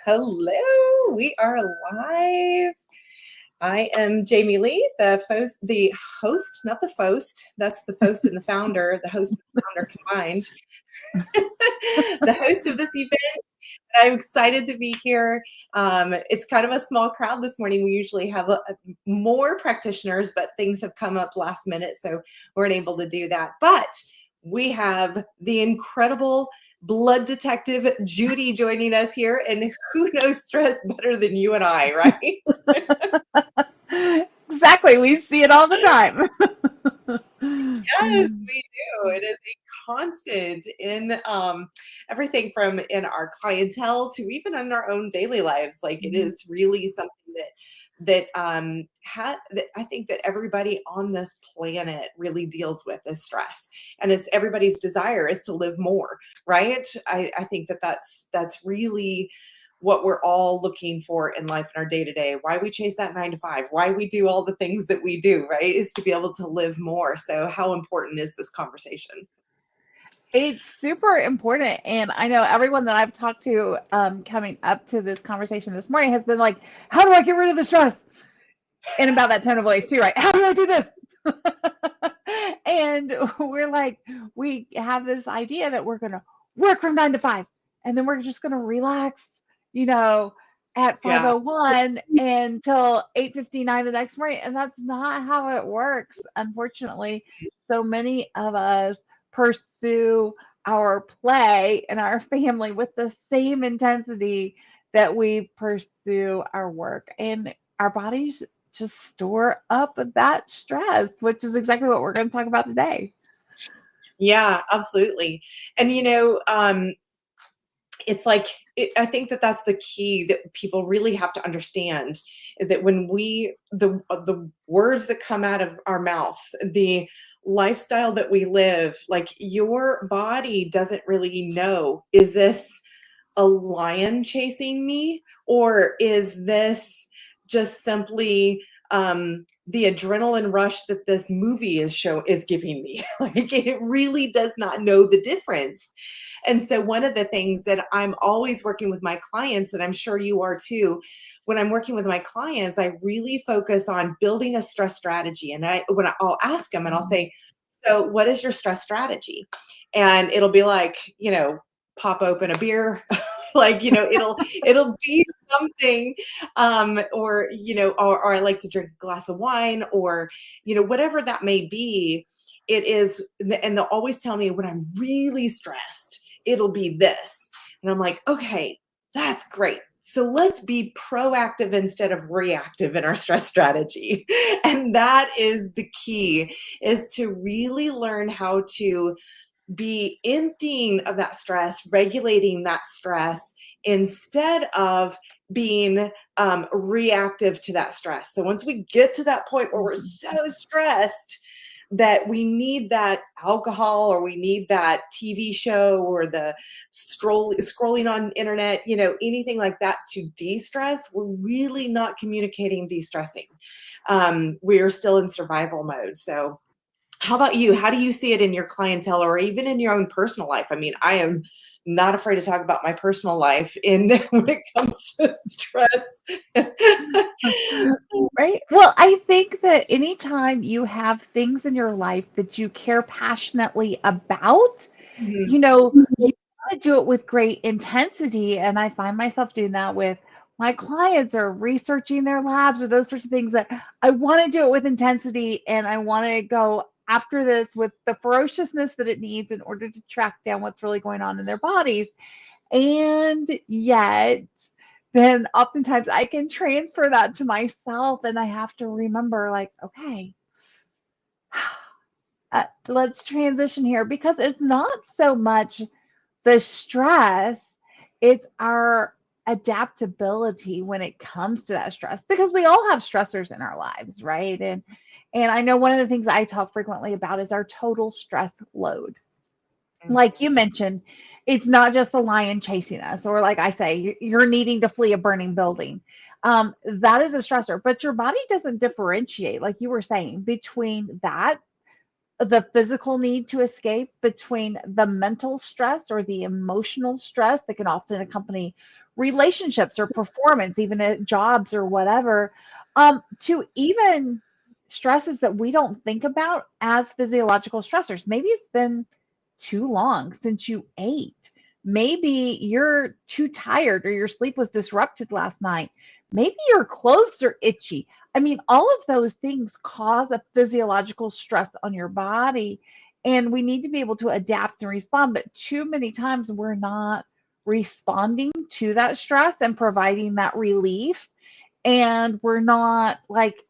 Hello, we are live. I am Jamie Lee, the host, not the host. That's the host and the founder, the host and the founder combined. The host of this event. I'm excited to be here. It's kind of a small crowd this morning. We usually have more practitioners, but things have come up last minute, so weren't able to do that. But we have the incredible blood detective Judy joining us here, and who knows stress better than you and I, right? Exactly. We see it all the time. Yes, we do. It is a constant in everything from in our clientele to even in our own daily lives. Like it is really something that I think that everybody on this planet really deals with is stress, and it's everybody's desire is to live more, right? I think that's really what we're all looking for in life in our day-to-day, why we chase that 9 to 5, why we do all the things that we do, right? Is to be able to live more. So how important is this conversation? It's super important. And I know everyone that I've talked to coming up to this conversation this morning has been like, how do I get rid of the stress? And about that tone of voice too, right? How do I do this? And we're like, we have this idea that we're going to work from 9 to 5 and then we're just going to relax, at Yeah. 5:01 until 8:59 the next morning. And that's not how it works. Unfortunately, so many of us pursue our play and our family with the same intensity that we pursue our work. And our bodies just store up that stress, which is exactly what we're going to talk about today. Yeah, absolutely. And it's like I think that that's the key that people really have to understand is that when the words that come out of our mouths, the lifestyle that we live, like your body doesn't really know, is this a lion chasing me, or is this just simply the adrenaline rush that this movie is giving me? Like it really does not know the difference. And so one of the things that I'm always working with my clients, and I'm sure you are too, when I'm working with my clients, I really focus on building a stress strategy. And I'll ask them and I'll say, so what is your stress strategy? And it'll be like, pop open a beer, like, it'll be something, or I like to drink a glass of wine, or, whatever that may be. It is, and they'll always tell me when I'm really stressed, it'll be this. And I'm like, okay, that's great. So let's be proactive instead of reactive in our stress strategy. And that is the key, is to really learn how to be emptying of that stress, regulating that stress instead of being reactive to that stress. So once we get to that point where we're so stressed that we need that alcohol, or we need that TV show, or the scrolling on internet, anything like that to de-stress, we're really not communicating de-stressing. We are still in survival mode. So how about you? How do you see it in your clientele, or even in your own personal life? I mean, I am not afraid to talk about my personal life when it comes to stress. Right. Well, I think that anytime you have things in your life that you care passionately about, Mhm. you want to do it with great intensity. And I find myself doing that with my clients or researching their labs or those sorts of things, that I want to do it with intensity and I want to go after this with the ferociousness that it needs in order to track down what's really going on in their bodies. And yet, then oftentimes I can transfer that to myself and I have to remember, like, okay, let's transition here, because it's not so much the stress, it's our adaptability when it comes to that stress, because we all have stressors in our lives, right? And I know one of the things I talk frequently about is our total stress load. Like you mentioned, it's not just the lion chasing us, or like I say, you're needing to flee a burning building. That is a stressor, but your body doesn't differentiate, like you were saying, between that the physical need to escape between the mental stress or the emotional stress that can often accompany relationships or performance, even at jobs or whatever, to even stresses that we don't think about as physiological stressors. Maybe it's been too long since you ate. Maybe you're too tired or your sleep was disrupted last night. Maybe your clothes are itchy. I mean, all of those things cause a physiological stress on your body, and we need to be able to adapt and respond. But too many times we're not responding to that stress and providing that relief, and we're not like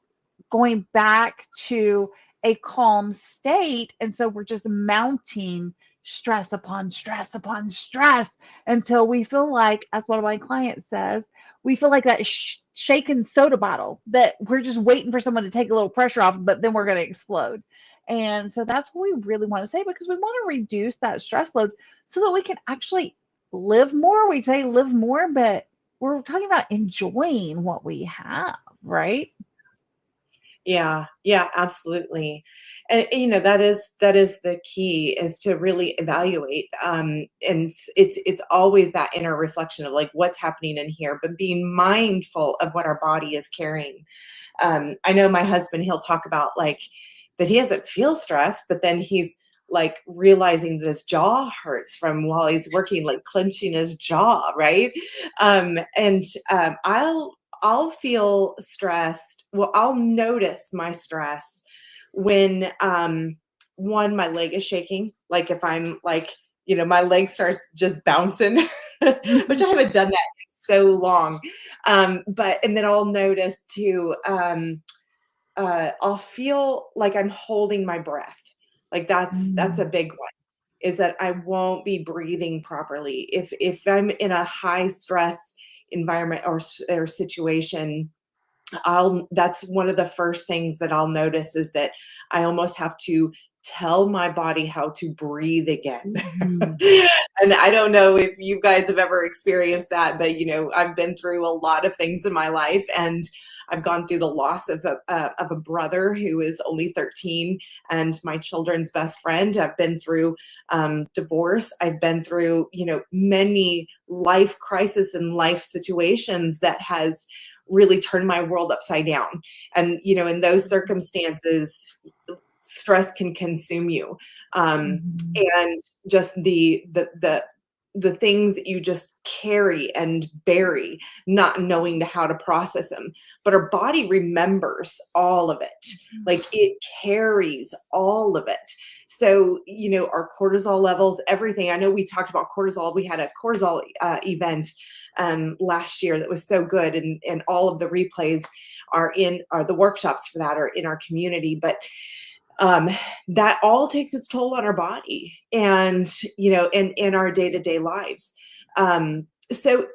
going back to a calm state. And so we're just mounting stress upon stress upon stress until we feel like, as one of my clients says, we feel like that shaken soda bottle that we're just waiting for someone to take a little pressure off, but then we're going to explode. And so that's what we really want to say, because we want to reduce that stress load so that we can actually live more. We say live more, but we're talking about enjoying what we have, right? Yeah, yeah, absolutely. And that is the key, is to really evaluate. And it's always that inner reflection of like what's happening in here, but being mindful of what our body is carrying. I know my husband, he'll talk about like that he doesn't feel stressed, but then he's like realizing that his jaw hurts from while he's working, like clenching his jaw, right? And I'll feel stressed. Well, I'll notice my stress when one, my leg is shaking. Like if I'm like, my leg starts just bouncing, which I haven't done that in so long. But and then I'll notice too, I'll feel like I'm holding my breath. Like that's a Mm. big one, is that I won't be breathing properly. If I'm in a high stress environment or situation, that's one of the first things that I'll notice, is that I almost have to tell my body how to breathe again. Mhm. And I don't know if you guys have ever experienced that, but I've been through a lot of things in my life, and I've gone through the loss of a brother who is only 13, and my children's best friend. I've been through divorce. I've been through many life crises and life situations that has really turned my world upside down. And in those circumstances, stress can consume you, Mhm. and just the things that you just carry and bury, not knowing how to process them. But our body remembers all of it. Like it carries all of it. So our cortisol levels, everything. I know we talked about cortisol. We had a cortisol event last year that was so good, and all of the replays are the workshops for that are in our community. But um, that all takes its toll on our body, and in our day-to-day lives. So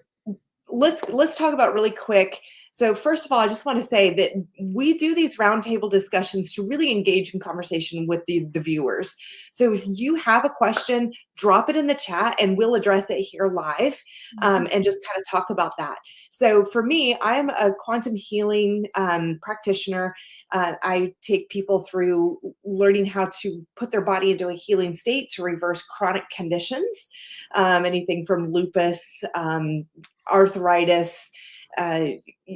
let's talk about really quick. So first of all, I just want to say that we do these roundtable discussions to really engage in conversation with the viewers. So if you have a question, drop it in the chat and we'll address it here live, and just kind of talk about that. So for me, I'm a quantum healing practitioner. I take people through learning how to put their body into a healing state to reverse chronic conditions, anything from lupus, arthritis, uh,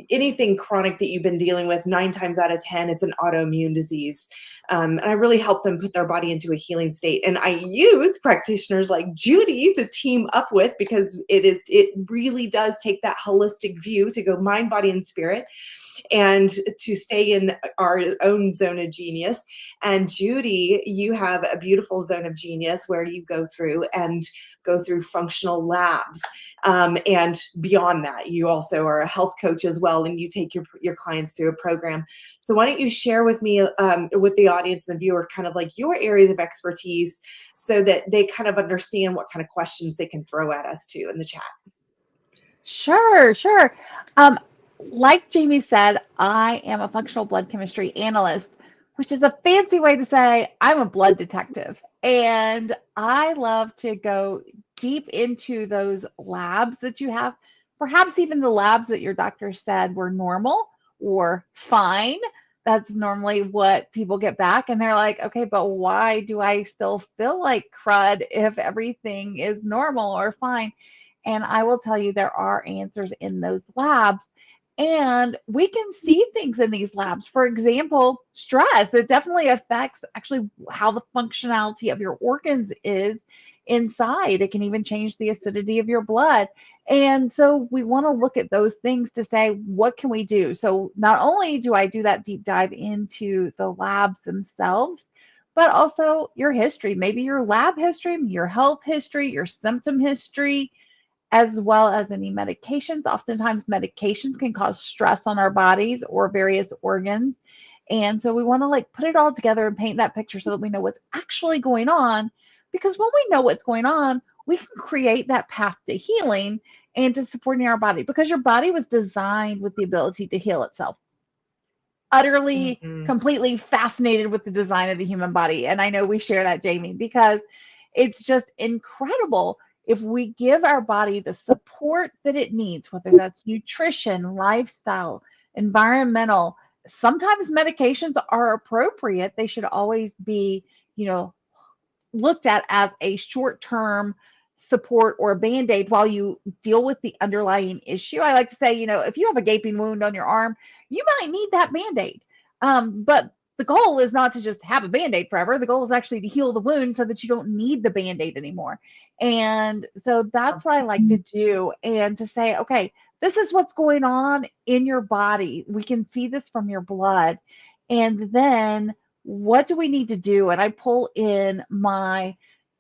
anything chronic that you've been dealing with. 9 times out of 10, it's an autoimmune disease. And I really help them put their body into a healing state. And I use practitioners like Judy to team up with, because it really does take that holistic view to go mind, body, and spirit, and to stay in our own zone of genius. And Judy, you have a beautiful zone of genius where you go through functional labs. And beyond that, you also are a health coach as well, and you take your clients through a program. So why don't you share with me, with the audience and the viewer, kind of like your areas of expertise, so that they kind of understand what kind of questions they can throw at us too in the chat. Sure, sure. Um, like Jamie said, I am a functional blood chemistry analyst, which is a fancy way to say I'm a blood detective. And I love to go deep into those labs that you have, perhaps even the labs that your doctor said were normal or fine. That's normally what people get back. And they're like, okay, but why do I still feel like crud if everything is normal or fine? And I will tell you, there are answers in those labs. And we can see things in these labs. For example, stress. It definitely affects actually how the functionality of your organs is inside. It can even change the acidity of your blood. And so we want to look at those things to say, what can we do? So not only do I do that deep dive into the labs themselves, but also your history, maybe your lab history, your health history, your symptom history, as well as any medications. Oftentimes, medications can cause stress on our bodies or various organs. And so we want to like put it all together and paint that picture so that we know what's actually going on. Because when we know what's going on, we can create that path to healing and to supporting our body, because your body was designed with the ability to heal itself. Utterly, Mhm. completely fascinated with the design of the human body. And I know we share that, Jamie, because it's just incredible if we give our body the support that it needs, whether that's nutrition, lifestyle, environmental. Sometimes medications are appropriate. They should always be, you know, looked at as a short term support or band aid while you deal with the underlying issue. I like to say, if you have a gaping wound on your arm, you might need that band aid. But the goal is not to just have a band aid forever. The goal is actually to heal the wound so that you don't need the band aid anymore. And so that's what I like to do, and to say, okay, this is what's going on in your body. We can see this from your blood. And then what do we need to do? And I pull in my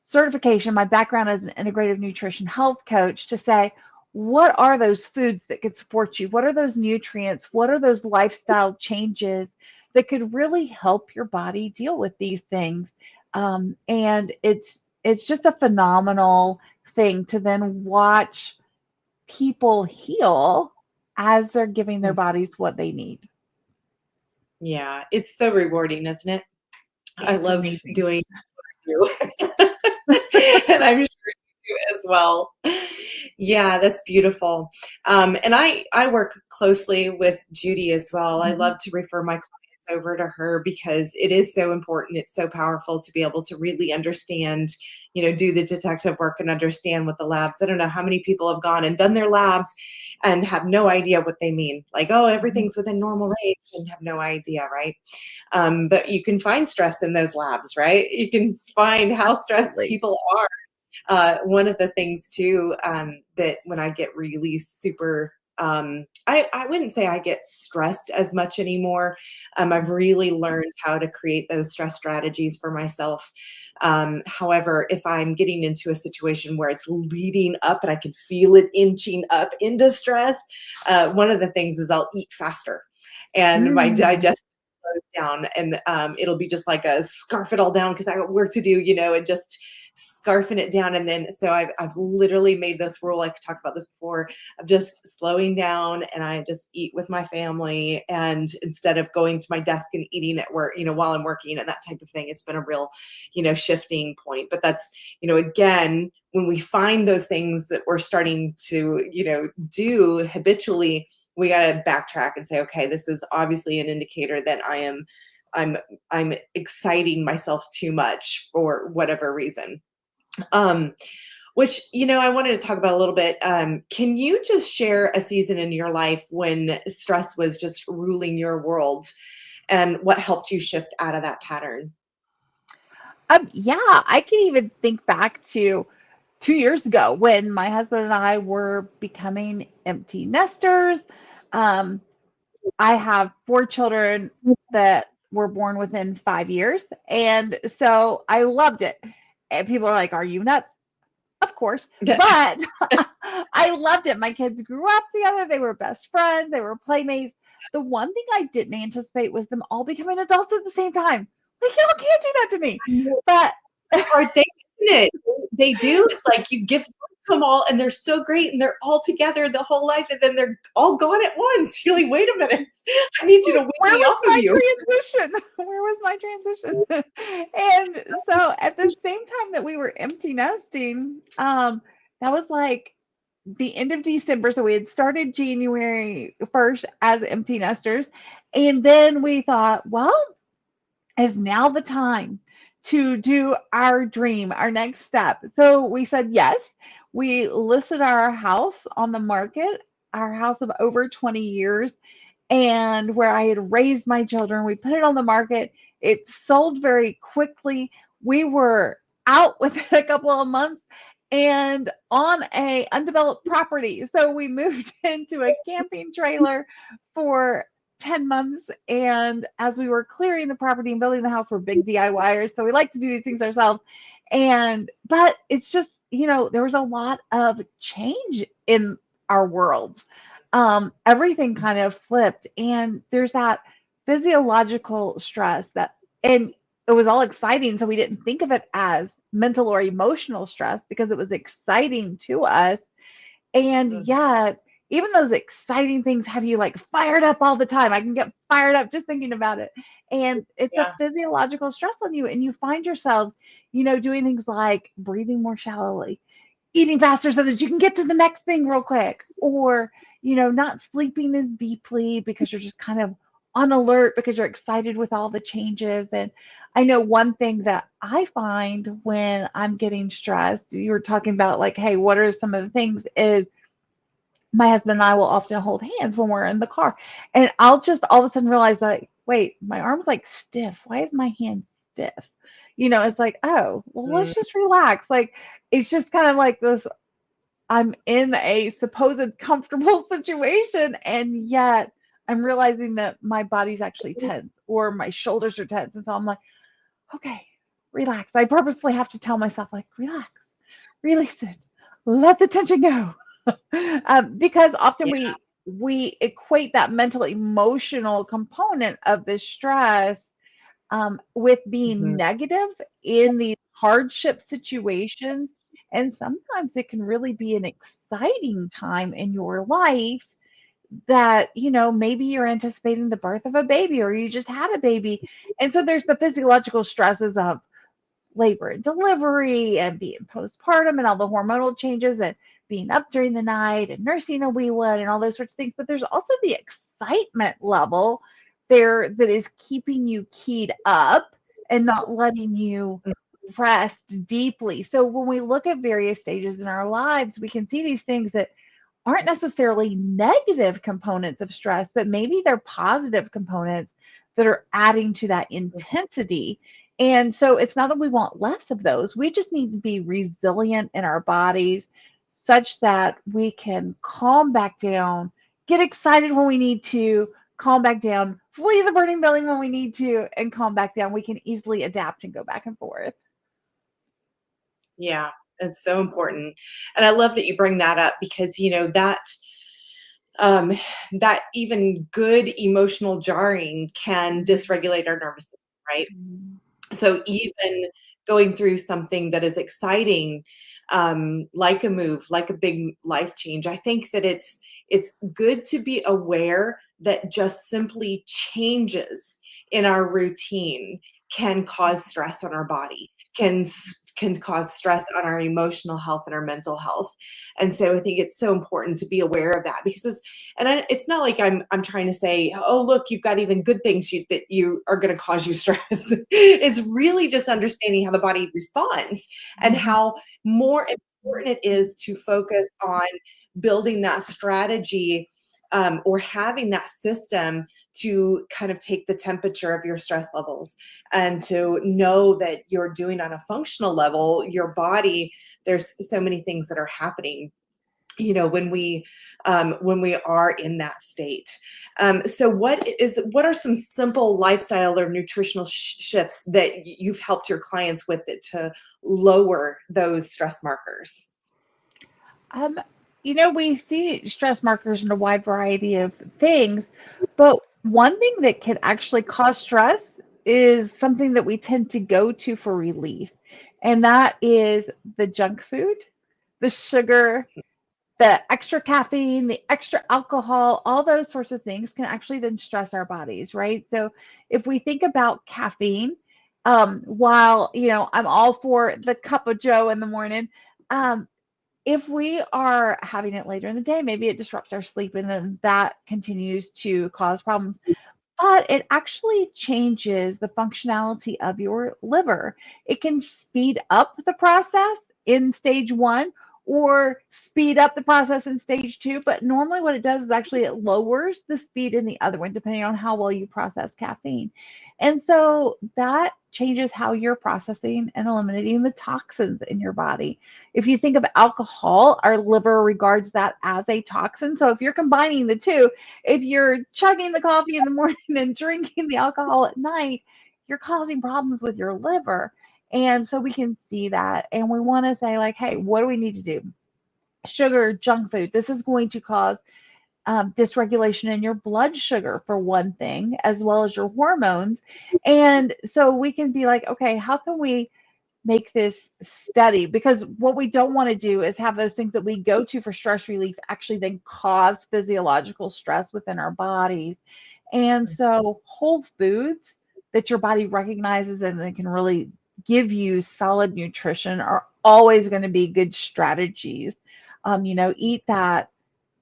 certification, my background as an integrative nutrition health coach, to say, what are those foods that could support you? What are those nutrients? What are those lifestyle changes that could really help your body deal with these things? And it's just a phenomenal thing to then watch people heal as they're giving their Mm. bodies what they need. Yeah, it's so rewarding, isn't it? I It's love amazing. doing what I do. And I'm sure you do as well. Yeah, that's beautiful. And I work closely with Judy as well. I Mhm. love to refer my clients over to her because it is so important. It's so powerful to be able to really understand, do the detective work and understand what the labs. I don't know how many people have gone and done their labs and have no idea what they mean. Like, oh, Mhm. everything's within normal range, and have no idea, right? But you can find stress in those labs, right? You can find how stressed Absolutely. people are. One of the things too, that when I get really super, I wouldn't say I get stressed as much anymore. I've really learned how to create those stress strategies for myself. However, if I'm getting into a situation where it's leading up and I can feel it inching up into stress, one of the things is I'll eat faster and my Mm. digestion slows down, and it'll be just like a scarf it all down because I got work to do, and just scarfing it down. And then so I've literally made this rule, I talked about this before, of just slowing down, and I just eat with my family, and instead of going to my desk and eating at work, while I'm working and that type of thing. It's been a real, shifting point. But that's, again, when we find those things that we're starting to, do habitually, we got to backtrack and say, okay, this is obviously an indicator that I'm exciting myself too much for whatever reason. Um, which, I wanted to talk about a little bit. Can you just share a season in your life when stress was just ruling your world, and what helped you shift out of that pattern? Yeah, I can even think back to 2 years ago when my husband and I were becoming empty nesters. Um, I have 4 children that were born within 5 years. And so I loved it. And people are like, are you nuts? Of course. But I loved it. My kids grew up together. They were best friends. They were playmates. The one thing I didn't anticipate was them all becoming adults at the same time. Like, y'all can't do that to me. But Hard thing, isn't it? They do. It's like you give them all, and they're so great, and they're all together the whole life, and then they're all gone at once. You're like, wait a minute, I need you to wean where me was off of my you. transition? Where was my transition? And so at the same time that we were empty nesting, that was like the end of December. So we had started January 1st as empty nesters. And then we thought, well, is now the time to do our dream, our next step? So we said yes. We listed our house on the market, our house of over 20 years, and where I had raised my children. We put it on the market. It sold very quickly. We were out within a couple of months and on a undeveloped property. So we moved into a camping trailer for 10 months. And as we were clearing the property and building the house, we're big DIYers. So we like to do these things ourselves. But it's just, there was a lot of change in our worlds. Everything kind of flipped. And there's that physiological stress and it was all exciting. So we didn't think of it as mental or emotional stress because it was exciting to us. And Mhm. yet, even those exciting things have you like fired up all the time. I can get fired up just thinking about it. And it's a Yeah. physiological stress on you. And you find yourselves, doing things like breathing more shallowly, eating faster so that you can get to the next thing real quick, or, not sleeping as deeply because you're just kind of on alert because you're excited with all the changes. And I know one thing that I find when I'm getting stressed, you were talking about like, hey, what are some of the things is my husband and I will often hold hands when we're in the car. And I'll just all of a sudden realize that, wait, my arm's like stiff. Why is my hand stiff? It's like, oh, well, let's Mm, just relax. Like, it's just kind of like this. I'm in a supposed comfortable situation, and yet I'm realizing that my body's actually tense or my shoulders are tense. And so I'm like, okay, relax. I purposefully have to tell myself, like, relax, release it, let the tension go. Because often yeah. we equate that mental emotional component of the stress with being Mhm. negative in these hardship situations. And sometimes it can really be an exciting time in your life that, maybe you're anticipating the birth of a baby or you just had a baby. And so there's the physiological stresses of labor and delivery and being postpartum and all the hormonal changes and being up during the night and nursing a wee one and all those sorts of things. But there's also the excitement level there that is keeping you keyed up and not letting you rest deeply. So when we look at various stages in our lives, we can see these things that aren't necessarily negative components of stress, but maybe they're positive components that are adding to that intensity. And so it's not that we want less of those. We just need to be resilient in our bodies such that we can calm back down, get excited when we need to, calm back down, flee the burning building when we need to, and calm back down. We can easily adapt and go back and forth. Yeah, it's so important. And I love that you bring that up because, um, that even good emotional jarring can dysregulate our nervous system, right? Mhm. So even going through something that is exciting, like a move, like a big life change, I think that it's good to be aware that just simply changes in our routine can cause stress on our body, can cause stress on our emotional health and our mental health. And so I think it's so important to be aware of that because it's not like I'm trying to say, oh look, you've got even good things that you are going to cause you stress. It's really just understanding how the body responds and Mhm. how more important it is to focus on building that strategy, or having that system to kind of take the temperature of your stress levels and to know that you're doing on a functional level your body. There's so many things that are happening, when we are in that state. So what are some simple lifestyle or nutritional shifts that you've helped your clients with it to lower those stress markers? Um, we see stress markers in a wide variety of things, but one thing that can actually cause stress is something that we tend to go to for relief, and that is the junk food, the sugar, the extra caffeine, the extra alcohol, all those sorts of things can actually then stress our bodies, right? So if we think about caffeine, while I'm all for the cup of Joe in the morning, um, if we are having it later in the day, maybe it disrupts our sleep and then that continues to cause problems. But it actually changes the functionality of your liver. It can speed up the process in stage one or speed up the process in stage two. But normally, what it does is actually it lowers the speed in the other one, depending on how well you process caffeine. And so that changes how you're processing and eliminating the toxins in your body. If you think of alcohol, our liver regards that as a toxin. So if you're combining the two, if you're chugging the coffee in the morning and drinking the alcohol at night, you're causing problems with your liver. And so we can see that. And we want to say, like, hey, what do we need to do? Sugar, junk food, this is going to cause dysregulation in your blood sugar, for one thing, as well as your hormones. And so we can be like, okay, how can we make this steady? Because what we don't want to do is have those things that we go to for stress relief actually then cause physiological stress within our bodies. And so whole foods that your body recognizes and that can really give you solid nutrition are always going to be good strategies. Eat that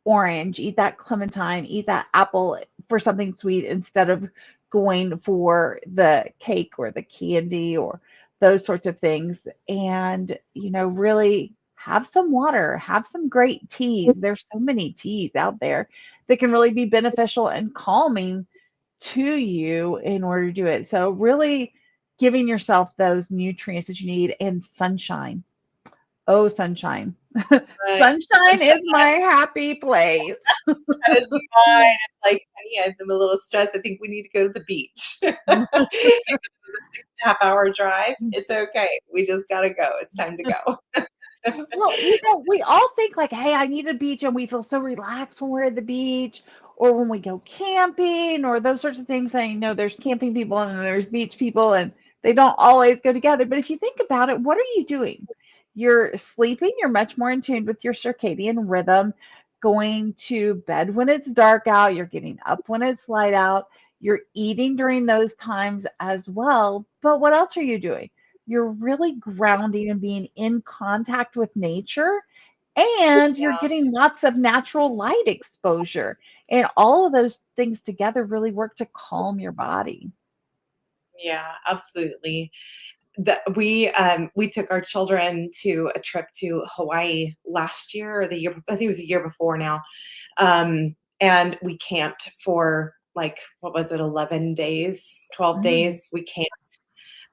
orange, eat that clementine, eat that apple for something sweet instead of going for the cake or the candy or those sorts of things. And, really have some water, have some great teas. There's so many teas out there that can really be beneficial and calming to you in order to do it. So, really giving yourself those nutrients that you need, and sunshine. Oh, sunshine. Right. Sunshine is my happy place. That is fine. It's like, honey, I'm a little stressed. I think we need to go to the beach. If it was a 6.5 hour drive, it's okay. We just gotta go. It's time to go. Well, we all think like, hey, I need a beach, and we feel so relaxed when we're at the beach or when we go camping or those sorts of things. I know there's camping people and there's beach people, and they don't always go together. But if you think about it, what are you doing? You're sleeping, you're much more in tune with your circadian rhythm, going to bed when it's dark out, you're getting up when it's light out, you're eating during those times as well. But what else are you doing? You're really grounding and being in contact with nature, and you're Yeah. getting lots of natural light exposure. And all of those things together really work to calm your body. Yeah, absolutely. We took our children to a trip to Hawaii last year, or the year, I think it was a year before now. And we camped for, like, what was it, 11 days, 12 Mm. days. We camped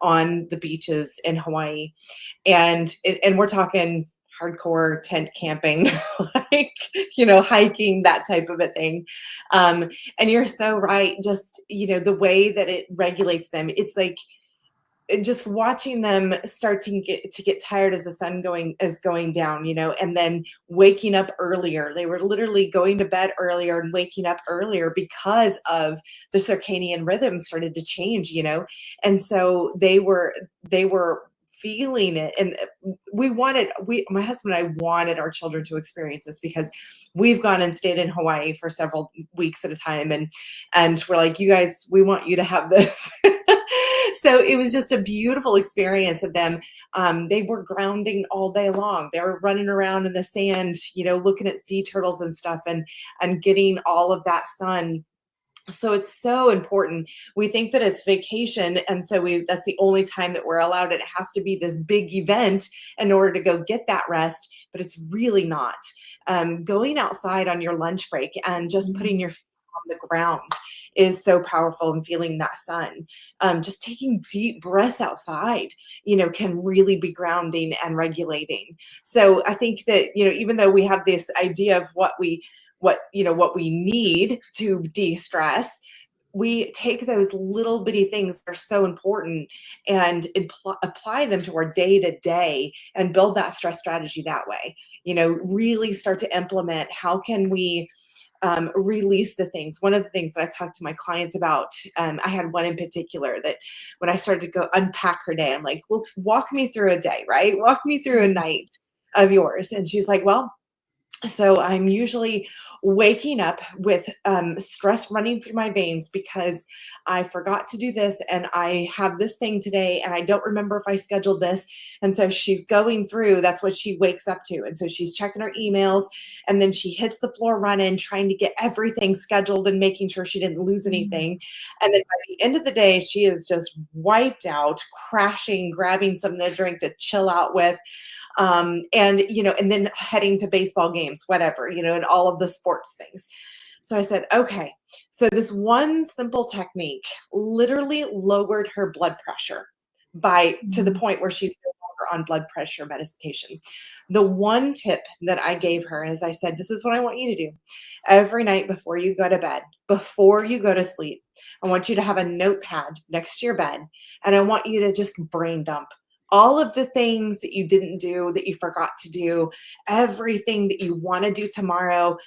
on the beaches in Hawaii. And we're talking hardcore tent camping, like, hiking, that type of a thing. Um, and you're so right. Just, the way that it regulates them, it's like, just watching them start to get tired as the sun going down, and then waking up earlier. They were literally going to bed earlier and waking up earlier because of the circadian rhythm started to change, and so they were feeling it. And my husband and I wanted our children to experience this, because we've gone and stayed in Hawaii for several weeks at a time, and we're like, you guys, we want you to have this. So it was just a beautiful experience of them. They were grounding all day long. They were running around in the sand, looking at sea turtles and stuff, and getting all of that sun. So it's so important. We think that it's vacation, and so that's the only time that we're allowed. It has to be this big event in order to go get that rest, but it's really not. Going outside on your lunch break and just putting your feet on the ground is so powerful, and feeling that sun. Just taking deep breaths outside, can really be grounding and regulating. So I think that, even though we have this idea of what we need to de-stress, we take those little bitty things that are so important and apply them to our day to day, and build that stress strategy that way. Really start to implement, how can we release the things. One of the things that I talked to my clients about, I had one in particular that when I started to go unpack her day, I'm like, well, walk me through a day, right? Walk me through a night of yours. And she's like, well, So I'm usually waking up with stress running through my veins because I forgot to do this and I have this thing today and I don't remember if I scheduled this. And so she's going through, that's what she wakes up to. And so she's checking her emails and then she hits the floor running, trying to get everything scheduled and making sure she didn't lose Mm. anything. And then by the end of the day, she is just wiped out, crashing, grabbing something to drink to chill out with, and and then heading to baseball games, whatever, and all of the sports things. So I said, okay, so this one simple technique literally lowered her blood pressure by to the Mhm. point where she's no longer on blood pressure medication. The one tip that I gave her is I said, this is what I want you to do every night before you go to bed, before you go to sleep. I want you to have a notepad next to your bed and I want you to just brain dump all of the things that you didn't do, that you forgot to do, everything that you want to do tomorrow,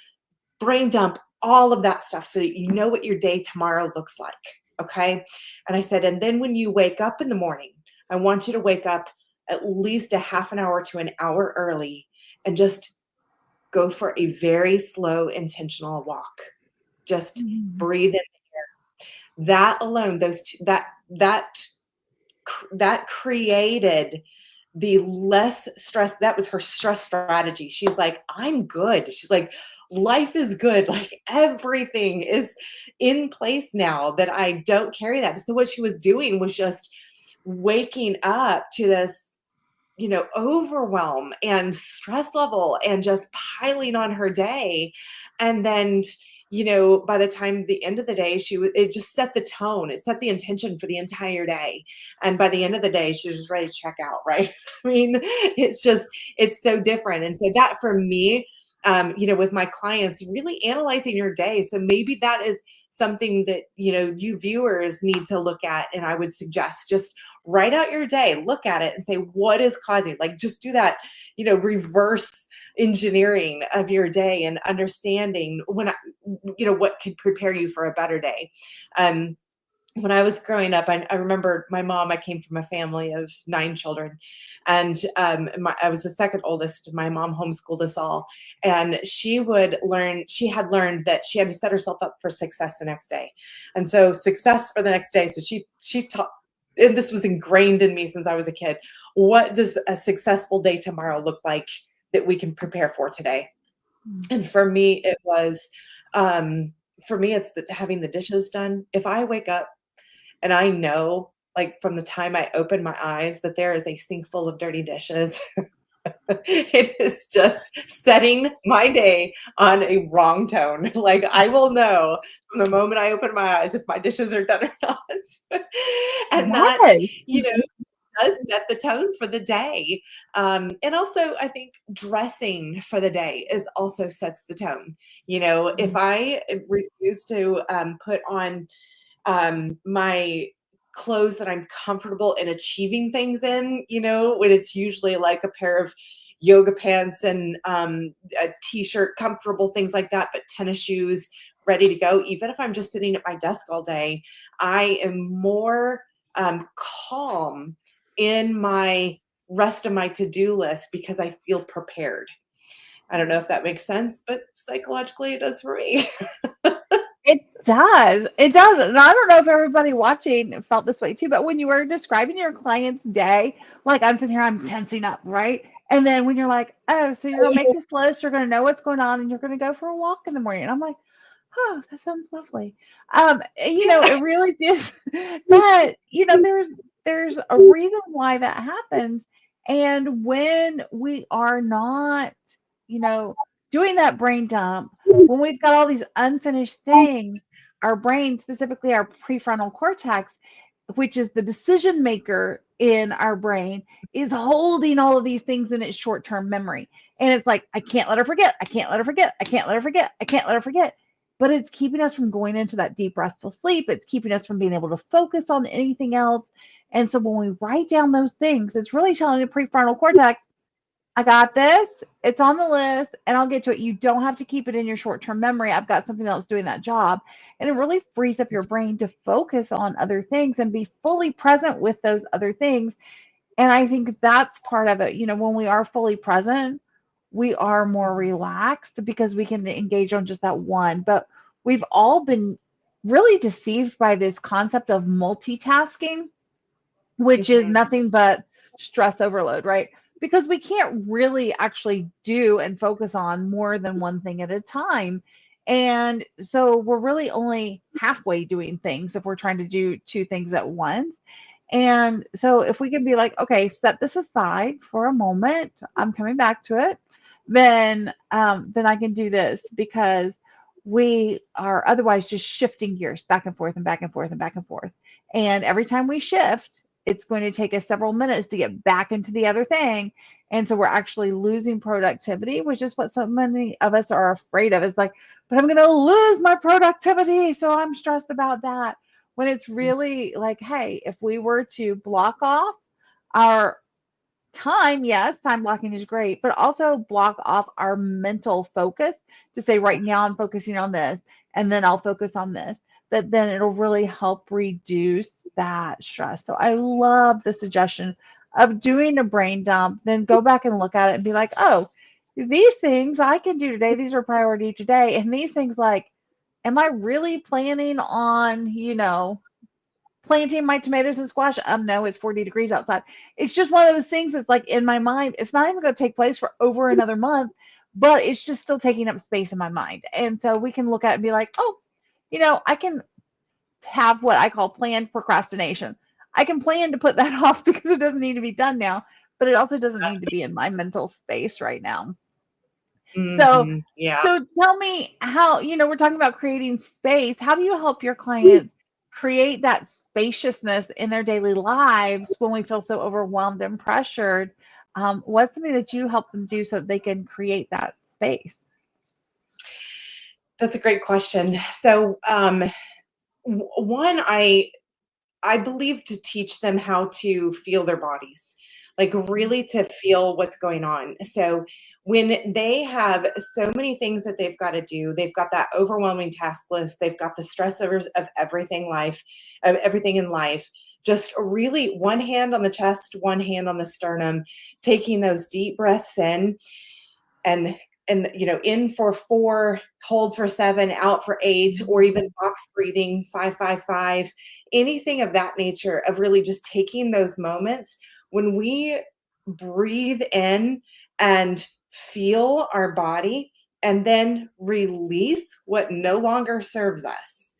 brain dump all of that stuff so that you know what your day tomorrow looks like. Okay. And I said, and then when you wake up in the morning, I want you to wake up at least a half an hour to an hour early and just go for a very slow, intentional walk. Just Mhm. breathe in. That alone, that created the less stress. That was her stress strategy. She's like, I'm good. She's like, life is good. Like everything is in place now that I don't carry that. So what she was doing was just waking up to this, overwhelm and stress level and just piling on her day. And then, by the time the end of the day, it just set the tone. It set the intention for the entire day. And by the end of the day, she was just ready to check out, right? I mean, it's so different. And so that for me, with my clients, really analyzing your day. So maybe that is something that, you viewers need to look at. And I would suggest just write out your day, look at it and say, what is causing, like, just do that, reverse engineering of your day and understanding what could prepare you for a better day. Um, when I was growing up, I remember my mom, I came from a family of 9 children. And I was the second oldest. My mom homeschooled us all. And she had learned that she had to set herself up for success the next day. And so success for the next day. So she taught, and this was ingrained in me since I was a kid. What does a successful day tomorrow look like that we can prepare for today? Mm. And um, for me, it's having the dishes done. If I wake up and I know, like, from the time I open my eyes that there is a sink full of dirty dishes, it is just setting my day on a wrong tone. Like, I will know from the moment I open my eyes if my dishes are done or not. And that, Yes. you know, does set the tone for the day. And also, I think dressing for the day is also sets the tone. If Mhm. I refuse to put on my clothes that I'm comfortable in achieving things in, when it's usually like a pair of yoga pants and a t-shirt, comfortable things like that, but tennis shoes ready to go. Even if I'm just sitting at my desk all day, I am more calm in my rest of my to-do list because I feel prepared. I don't know if that makes sense, but psychologically it does for me. It does. It does. And I don't know if everybody watching felt this way too, but when you were describing your client's day, like I'm sitting here, I'm tensing up, right? And then when you're like, oh, so you're gonna make this list, you're gonna know what's going on, and you're gonna go for a walk in the morning. And I'm like, oh, that sounds lovely. It Yeah. really is. But there's a reason why that happens. And when we are not, you know, doing that brain dump, when we've got all these unfinished things, our brain, specifically our prefrontal cortex, which is the decision maker in our brain, is holding all of these things in its short term memory. And it's like, I can't let her forget. I can't let her forget. I can't let her forget. I can't let her forget. But it's keeping us from going into that deep, restful sleep. It's keeping us from being able to focus on anything else. And so when we write down those things, it's really telling the prefrontal cortex, I got this. It's on the list and I'll get to it. You don't have to keep it in your short term memory. I've got something else doing that job. And it really frees up your brain to focus on other things and be fully present with those other things. And I think that's part of it. When we are fully present, we are more relaxed because we can engage on just that one. But we've all been really deceived by this concept of multitasking, which is Mhm. nothing but stress overload, right? Because we can't really actually do and focus on more than one thing at a time. And so we're really only halfway doing things if we're trying to do two things at once. And so if we can be like, okay, set this aside for a moment, I'm coming back to it, then I can do this because we are otherwise just shifting gears back and forth and back and forth and back and forth. And every time we shift, it's going to take us several minutes to get back into the other thing. And so we're actually losing productivity, which is what so many of us are afraid of. It's like, but I'm going to lose my productivity. So I'm stressed about that. When it's really like, hey, if we were to block off our time, yes, time blocking is great, but also block off our mental focus to say, right now I'm focusing on this, and then I'll focus on this. That then it'll really help reduce that stress. So I love the suggestion of doing a brain dump, then go back and look at it and be like, oh, these things I can do today, these are priority today. And these things, like, am I really planning on, planting my tomatoes and squash? No, it's 40 degrees outside. It's just one of those things that's like in my mind. It's not even going to take place for over another month, but it's just still taking up space in my mind. And so we can look at it and be like, oh, I can have what I call planned procrastination. I can plan to put that off because it doesn't need to be done now, but it also doesn't need to be in my mental space right now. So, Mhm. Yeah. so tell me how, we're talking about creating space. How do you help your clients create that spaciousness in their daily lives when we feel so overwhelmed and pressured? What's something that you help them do so that they can create that space? That's a great question. So, one, I believe to teach them how to feel their bodies, like really to feel what's going on. So when they have so many things that they've got to do, they've got that overwhelming task list, they've got the stressors of everything in life. Just really one hand on the chest, one hand on the sternum, taking those deep breaths in and in for 4, hold for 7, out for 8, or even box breathing, 5 5 5, anything of that nature, of really just taking those moments when we breathe in and feel our body and then release what no longer serves us.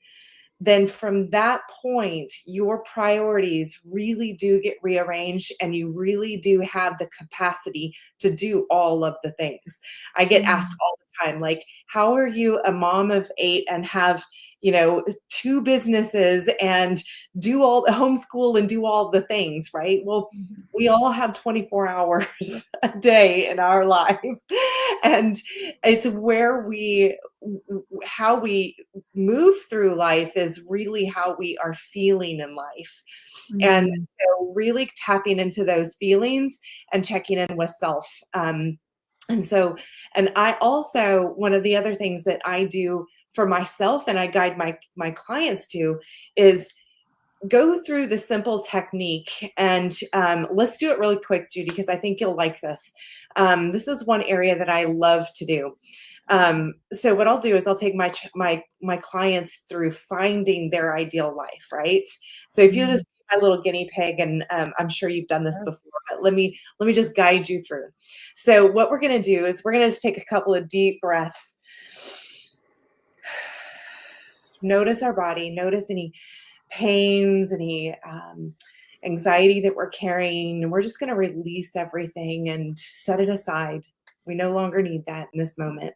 Then from that point, your priorities really do get rearranged and you really do have the capacity to do all of the things. I get asked Mm, all the time, like, how are you a mom of 8 and have, 2 businesses and do all the homeschool and do all the things, right? Well, mhm, we all have 24 hours a day in our life. And it's where how we move through life is really how we are feeling in life. And mm, so really tapping into those feelings and checking in with self. And so, and I also, one of the other things that I do for myself and I guide my clients to is go through the simple technique. And let's do it really quick, Judy, because I think you'll like this. This is one area that I love to do. So what I'll do is I'll take my clients through finding their ideal life, right? So if you mm. just be my little guinea pig, and I'm sure you've done this Sure. before, but let me just guide you through. So what we're going to do is we're going to just take a couple of deep breaths. Notice our body. Notice any pains, any anxiety that we're carrying, and we're just going to release everything and set it aside. We no longer need that in this moment.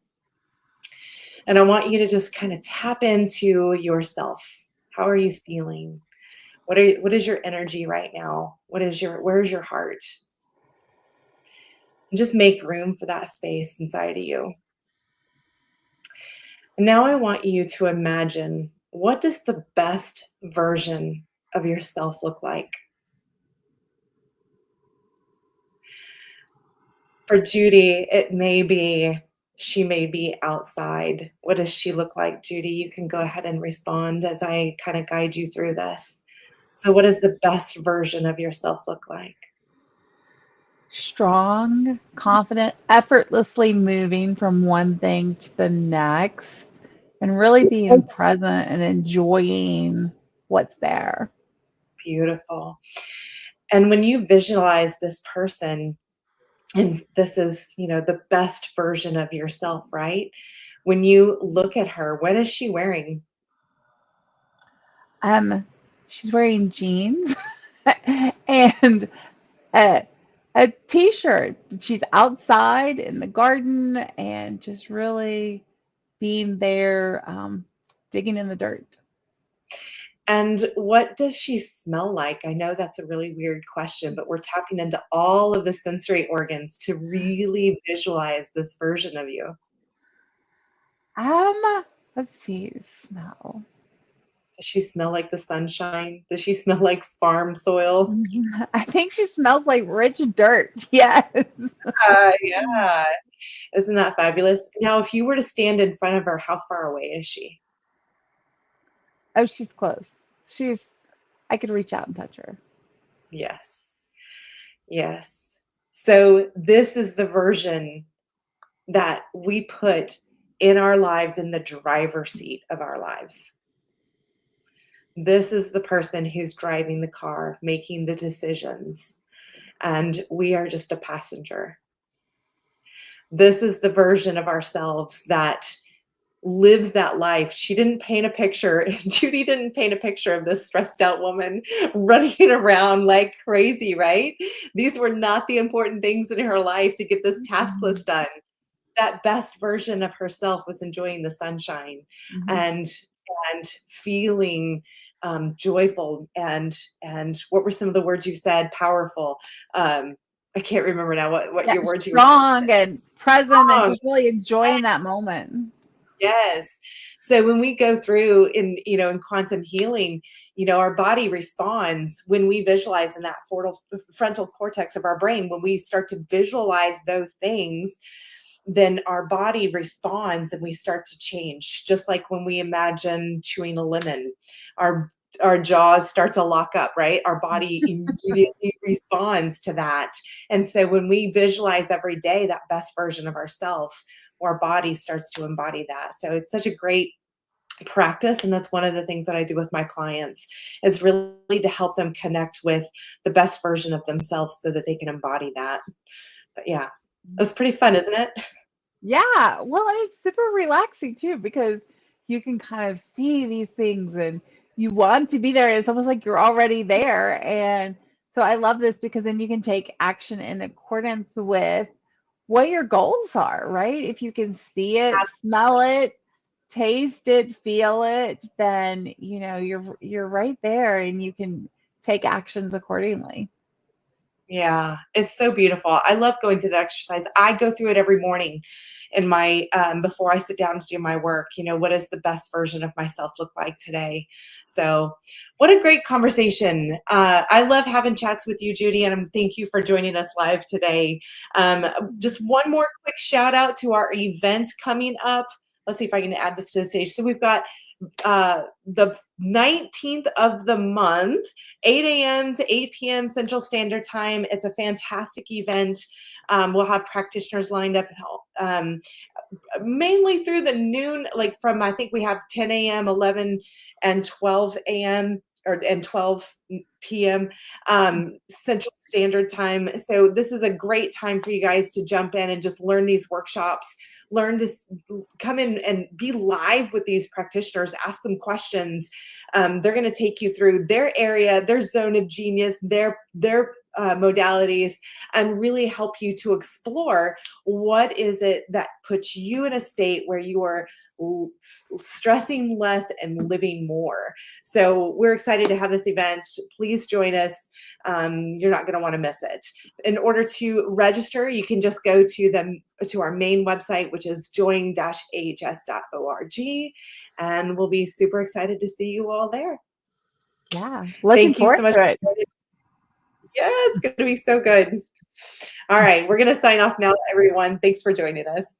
And I want you to just kind of tap into yourself. How are you feeling? What is your energy right now? Where's your heart? And just make room for that space inside of you. And now I want you to imagine, what does the best version of yourself look like? For Judy, she may be outside. What does she look like, Judy? You can go ahead and respond as I kind of guide you through this. So what does the best version of yourself look like? strong, confident, effortlessly moving from one thing to the next, and really being present and enjoying what's there. Beautiful. And when you visualize this person, and this is, the best version of yourself, right? When you look at her, what is she wearing? Um, she's wearing jeans and a, a t-shirt. She's outside in the garden and just really being there, digging in the dirt. And what does she smell like? I know that's a really weird question, but we're tapping into all of the sensory organs to really visualize this version of you. Let's see, smell. Does she smell like the sunshine? Does she smell like farm soil? I think she smells like rich dirt. Yes. Yeah. Isn't that fabulous? Now, if you were to stand in front of her, how far away is she? Oh, she's close. I could reach out and touch her. Yes. Yes. So this is the version that we put in our lives, in the driver's seat of our lives. This is the person who's driving the car, making the decisions, and we are just a passenger. This is the version of ourselves that lives that life. She didn't paint a picture. Judy didn't paint a picture of this stressed out woman running around like crazy, right? These were not the important things in her life to get this task list done. That best version of herself was enjoying the sunshine Mm-hmm. and feeling joyful, and what were some of the words you said? Powerful. I can't remember now what Yeah, your words you were strong saying. and present and Oh, just really enjoying that moment. yes. So when we go through in quantum healing, our body responds when we visualize in that frontal cortex of our brain. When we start to visualize those things, then our body responds and we start to change. Just like when we imagine chewing a lemon, our jaws start to lock up, right? Our body immediately responds to that. And so when we visualize every day that best version of ourselves, our body starts to embody that. So it's such a great practice, and that's one of the things that I do with my clients, is really to help them connect with the best version of themselves so that they can embody that. But yeah, it's pretty fun, isn't it? Yeah, well, and it's super relaxing too because you can kind of see these things and you want to be there. It's almost like you're already there. And so I love this because then you can take action in accordance with what your goals are, right? If you can see it, smell it, taste it, feel it, then you're right there and you can take actions accordingly. Yeah, it's so beautiful. I love going through that exercise. I go through it every morning in my before I sit down to do my work. What does the best version of myself look like today? So, what a great conversation. I love having chats with you, Judy, and thank you for joining us live today. Just one more quick shout out to our event coming up. Let's see if I can add this to the stage. So we've got the 19th of the month, 8 a.m. to 8 p.m. Central Standard Time. It's a fantastic event. We'll have practitioners lined up mainly through the noon, like from, I think we have 10 a.m., 11 and 12 a.m. and 12 p.m. Central Standard Time. So this is a great time for you guys to jump in and just learn these workshops, learn to come in and be live with these practitioners, ask them questions. They're going to take you through their area, their zone of genius, their modalities, and really help you to explore what is it that puts you in a state where you are stressing less and living more. So we're excited to have this event. Please join us. You're not going to want to miss it. In order to register, you can just go to our main website, which is join-ahs.org, and we'll be super excited to see you all there. Yeah, looking Thank you forward so much. to it. Yeah, it's going to be so good. All right, we're going to sign off now, everyone. Thanks for joining us.